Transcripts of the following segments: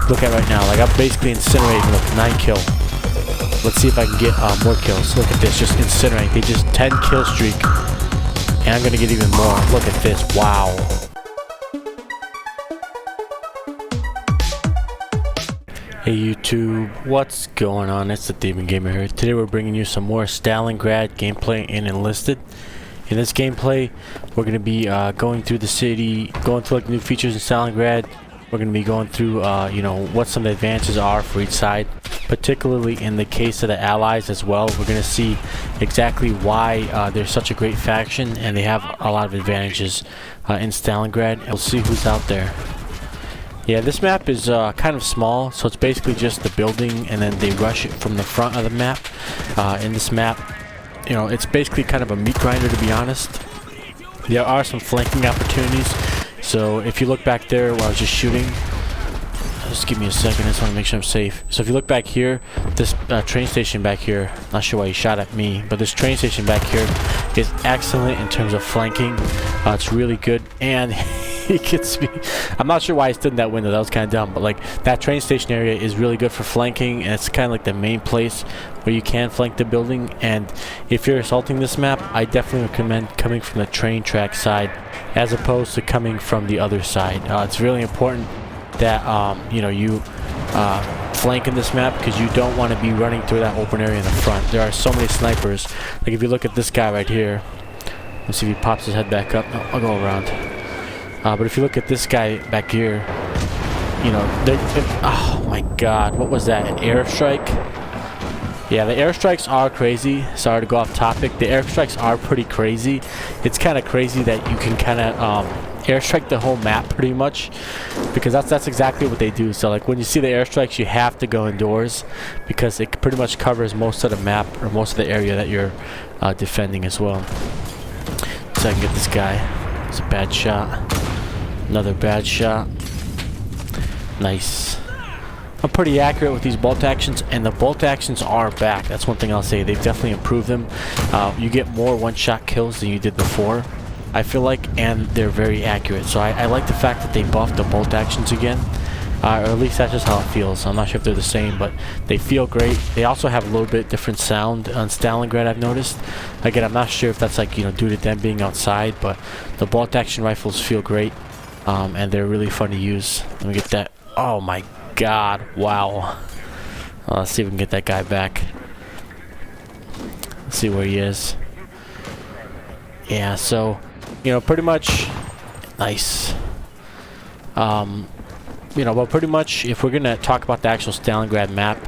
look at right now. Like, I'm basically incinerating. Look, 9 kill. Let's see if I can get more kills. Look at this, just incinerate. They just 10 kill streak. And I'm gonna get even more. Look at this, wow. Hey YouTube, what's going on? It's the Demon Gamer here. Today we're bringing you some more Stalingrad gameplay in Enlisted. In this gameplay, we're gonna be going through the city, going through like new features in Stalingrad. We're gonna be going through, you know, what some of the advantages are for each side. Particularly in the case of the Allies as well, we're going to see exactly why they're such a great faction and they have a lot of advantages in Stalingrad. And we'll see who's out there. Yeah, this map is kind of small, so it's basically just the building and then they rush it from the front of the map. In this map, you know, it's basically kind of a meat grinder, to be honest. There are some flanking opportunities, so if you look back there while I was just shooting, just give me a second, I just want to make sure I'm safe. So if you look back here, this train station back here, not sure why he shot at me, but this train station back here is excellent in terms of flanking. It's really good, and he gets me. I'm not sure why he stood in that window, that was kind of dumb, but like that train station area is really good for flanking, and it's kind of like the main place where you can flank the building. And if you're assaulting this map, I definitely recommend coming from the train track side as opposed to coming from the other side. It's really important that you know, you flank in this map, because you don't want to be running through that open area in the front. There are so many snipers. Like if you look at this guy right here, let's see if he pops his head back up. No, I'll go around. But if you look at this guy back here, you know, oh my god, what was that, an airstrike? Yeah, the airstrikes are crazy. Sorry to go off topic. The airstrikes are pretty crazy. It's kind of crazy that you can kind of airstrike the whole map pretty much, because that's exactly what they do. So like when you see the airstrikes, you have to go indoors because it pretty much covers most of the map or most of the area that you're defending as well. So I can get this guy. It's a bad shot. Another bad shot. Nice. I'm pretty accurate with these bolt actions, and the bolt actions are back. That's one thing I'll say. They've definitely improved them. You get more one-shot kills than you did before, I feel like, and they're very accurate. So I like the fact that they buffed the bolt actions again, or at least that's just how it feels. I'm not sure if they're the same, but they feel great. They also have a little bit different sound on Stalingrad, I've noticed. Again, I'm not sure if that's like, you know, due to them being outside, but the bolt action rifles feel great, and they're really fun to use. Let me get that. Oh my god, wow. Let's see if we can get that guy back. Let's see where he is. Yeah, so, you know, pretty much nice. You know, well, pretty much if we're gonna talk about the actual Stalingrad map,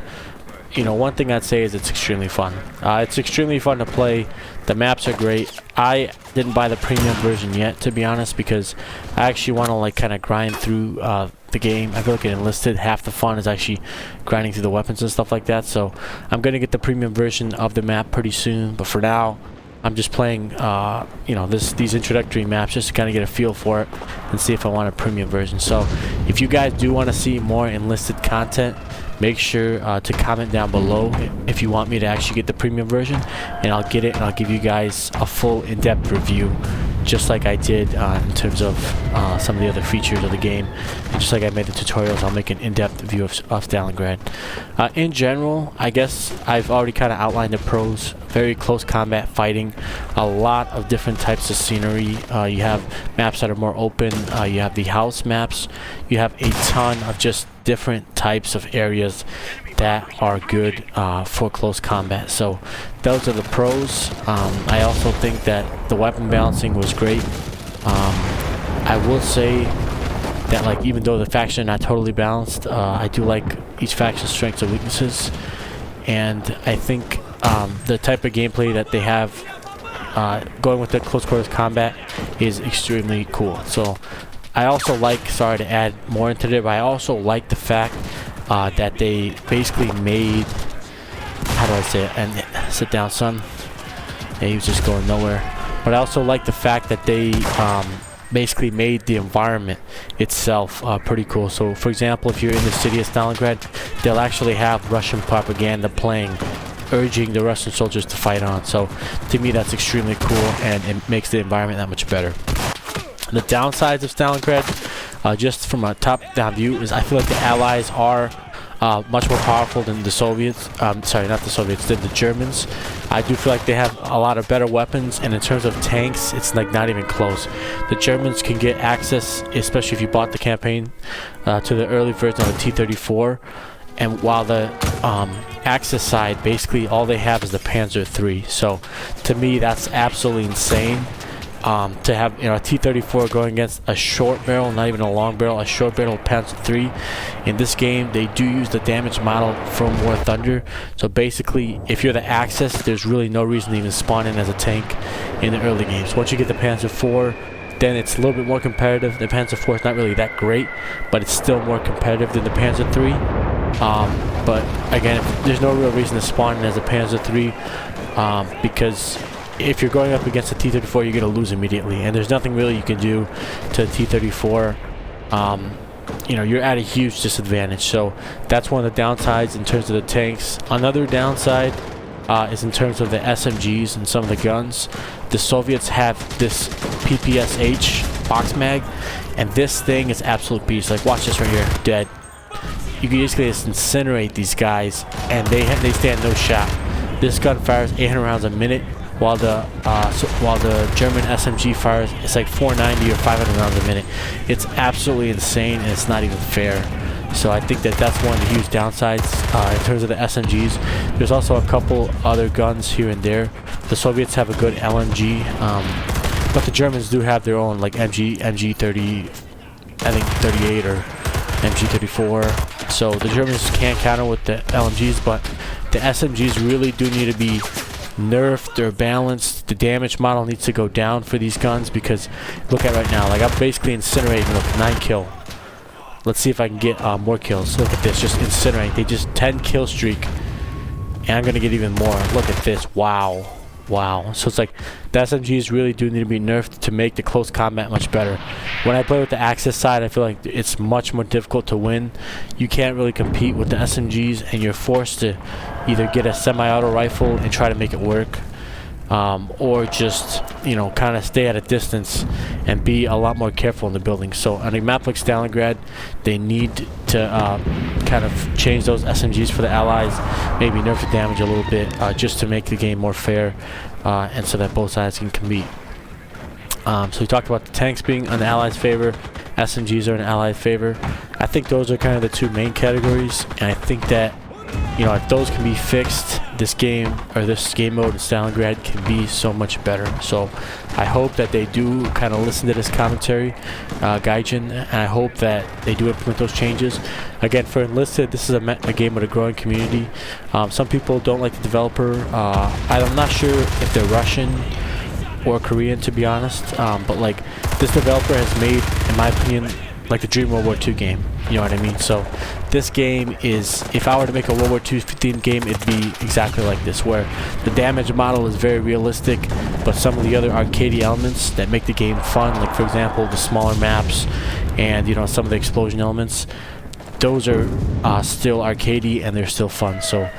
you know, one thing I'd say is it's extremely fun. It's extremely fun to play. The maps are great. I didn't buy the premium version yet, to be honest, because I actually want to like kind of grind through the game. I feel like in Enlisted, half the fun is actually grinding through the weapons and stuff like that. So I'm gonna get the premium version of the map pretty soon. But for now, I'm just playing, you know, these introductory maps just to kind of get a feel for it and see if I want a premium version. So if you guys do want to see more Enlisted content, make sure to comment down below if you want me to actually get the premium version, and I'll get it and I'll give you guys a full in-depth review, just like I did in terms of some of the other features of the game. And just like I made the tutorials, I'll make an in-depth view of Stalingrad. In general, I guess I've already kind of outlined the pros. Very close combat fighting, a lot of different types of scenery. You have maps that are more open, you have the house maps, you have a ton of just different types of areas that are good for close combat. So those are the pros. I also think that the weapon balancing was great. I will say that, like, even though the factions are not totally balanced, I do like each faction's strengths and weaknesses, and I think the type of gameplay that they have going with the close quarters combat is extremely cool. So I also like, sorry to add more into it, but I also like the fact that they basically made, how do I say it, and sit down son, yeah, he was just going nowhere. But I also like the fact that they basically made the environment itself pretty cool. So for example, if you're in the city of Stalingrad, they'll actually have Russian propaganda playing, urging the Russian soldiers to fight on. So to me, that's extremely cool, and it makes the environment that much better. The downsides of Stalingrad, just from a top-down view, is I feel like the Allies are much more powerful than the Soviets. Sorry, not the Soviets, than the Germans. I do feel like they have a lot of better weapons, and in terms of tanks, it's like not even close. The Germans can get access, especially if you bought the campaign, to the early version of the T-34. And while the Axis side, basically all they have is the Panzer III. So to me, that's absolutely insane. To have a T-34 going against a short barrel, not even a long barrel, a short barrel Panzer III. In this game, they do use the damage model from War Thunder. So basically, if you're the Axis, there's really no reason to even spawn in as a tank in the early games. Once you get the Panzer IV, then it's a little bit more competitive. The Panzer IV is not really that great, but it's still more competitive than the Panzer III. But again, there's no real reason to spawn in as a Panzer III, because if you're going up against a T-34, you're going to lose immediately, and there's nothing really you can do to a T-34. You're at a huge disadvantage. So that's one of the downsides in terms of the tanks. Another downside is in terms of the SMGs and some of the guns. The Soviets have this PPSH box mag, and this thing is absolute beast. Like, watch this right here, dead. You can basically just incinerate these guys, and they stand no shot. This gun fires 800 rounds a minute, while the German SMG fires, it's like 490 or 500 rounds a minute. It's absolutely insane, and it's not even fair. So I think that that's one of the huge downsides in terms of the SMGs. There's also a couple other guns here and there. The Soviets have a good LMG, but the Germans do have their own, like MG30, I think 38 or MG34. So the Germans can't counter with the LMGs, but the SMGs really do need to be nerfed or balanced. The damage model needs to go down for these guns, because look at right now, like I'm basically incinerating. Look, 9 kill. Let's see if I can get more kills. Look at this, just incinerate. They just 10 kill streak, and I'm gonna get even more. Look at this, wow. Wow. So it's like the SMGs really do need to be nerfed to make the close combat much better. When I play with the Axis side, I feel like it's much more difficult to win. You can't really compete with the SMGs, and you're forced to either get a semi-auto rifle and try to make it work, or just kind of stay at a distance and be a lot more careful in the building. So on a map like Stalingrad, they need to kind of change those SMGs for the Allies, maybe nerf the damage a little bit, just to make the game more fair, and so that both sides can compete. So we talked about the tanks being in the Allies' favor, SMGs are in the Allies' favor. I think those are kind of the two main categories, and I think that if those can be fixed, this game, or this game mode in Stalingrad, can be so much better. So I hope that they do kind of listen to this commentary, Giajan, and I hope that they do implement those changes. Again, for Enlisted, this is a game with a growing community. Some people don't like the developer. I'm not sure if they're Russian or Korean, to be honest, but like, this developer has made, in my opinion, like the Dream World War II game. You know what I mean? So this game is, if I were to make a World War II themed game, it'd be exactly like this, where the damage model is very realistic, but some of the other arcadey elements that make the game fun, like for example the smaller maps and some of the explosion elements, those are still arcadey and they're still fun. So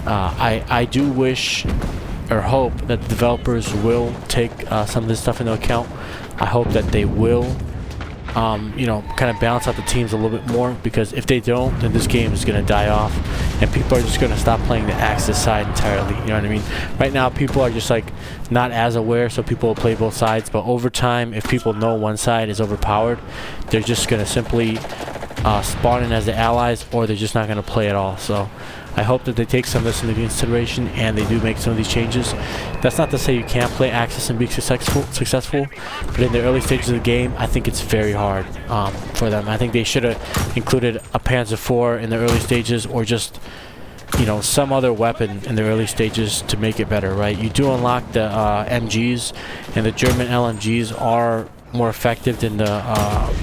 I do wish or hope that the developers will take some of this stuff into account. I hope that they will kind of balance out the teams a little bit more, because if they don't, then this game is going to die off and people are just going to stop playing the Axis side entirely. You know what I mean? Right now people are just like not as aware, so people will play both sides, but over time, if people know one side is overpowered, they're just going to simply spawn in as the Allies, or they're just not going to play at all. So I hope that they take some of this into consideration and they do make some of these changes. That's not to say you can't play Axis and be successful, but in the early stages of the game, I think it's very hard for them. I think they should have included a Panzer IV in the early stages, or just some other weapon in the early stages to make it better, right? You do unlock the MGs, and the German LMGs are more effective than the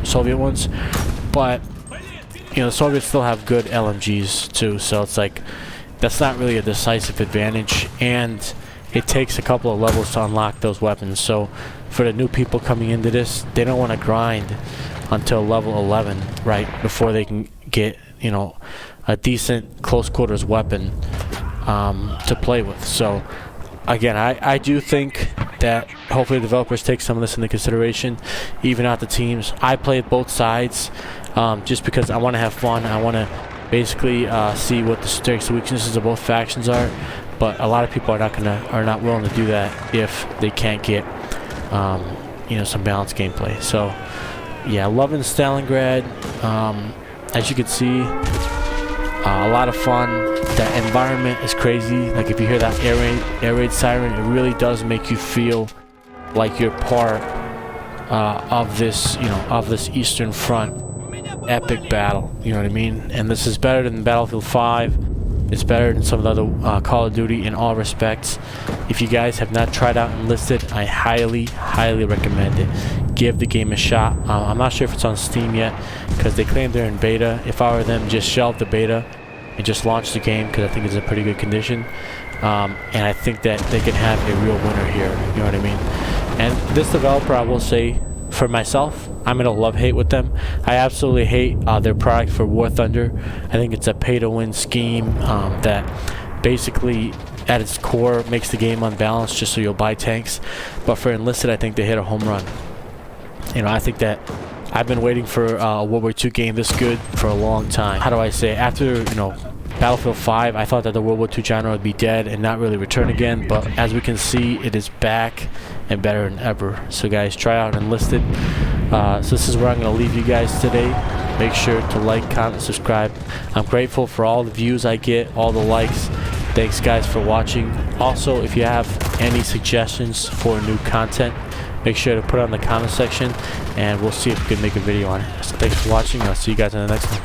Soviet ones, but the Soviets still have good LMGs too, so it's like that's not really a decisive advantage, and it takes a couple of levels to unlock those weapons. So for the new people coming into this, they don't want to grind until level 11, right, before they can get a decent close quarters weapon to play with. So again, I do think that hopefully developers take some of this into consideration, even out the teams. I played both sides just because I want to have fun. I want to basically see what the strengths and weaknesses of both factions are. But a lot of people are not willing to do that if they can't get some balanced gameplay. So yeah, loving Stalingrad. As you can see, a lot of fun. The environment is crazy. Like if you hear that air raid siren, it really does make you feel like you're part of this, of this Eastern Front epic battle. You know what I mean? And this is better than Battlefield 5. It's better than some of the other Call of Duty in all respects. If you guys have not tried out Enlisted, I highly recommend it. Give the game a shot. I'm not sure if it's on Steam yet because they claim they're in beta. If I were them, just shelve the beta and just launch the game because I think it's in pretty good condition. And I think that they can have a real winner here. You know what I mean? And this developer, I will say, for myself, I'm in a love-hate with them. I absolutely hate their product for War Thunder. I think it's a pay-to-win scheme that basically at its core makes the game unbalanced just so you'll buy tanks. But for Enlisted, I think they hit a home run. I think that I've been waiting for a World War II game this good for a long time. How do I say? After, Battlefield 5, I thought that the World War II genre would be dead and not really return again, but as we can see, it is back and better than ever. So guys, try out Enlisted. So this is where I'm going to leave you guys today. Make sure to like, comment, subscribe. I'm grateful for all the views I get, all the likes. Thanks guys for watching. Also, if you have any suggestions for new content, make sure to put it in the comment section and we'll see if we can make a video on it. So thanks for watching. I'll see you guys in the next one.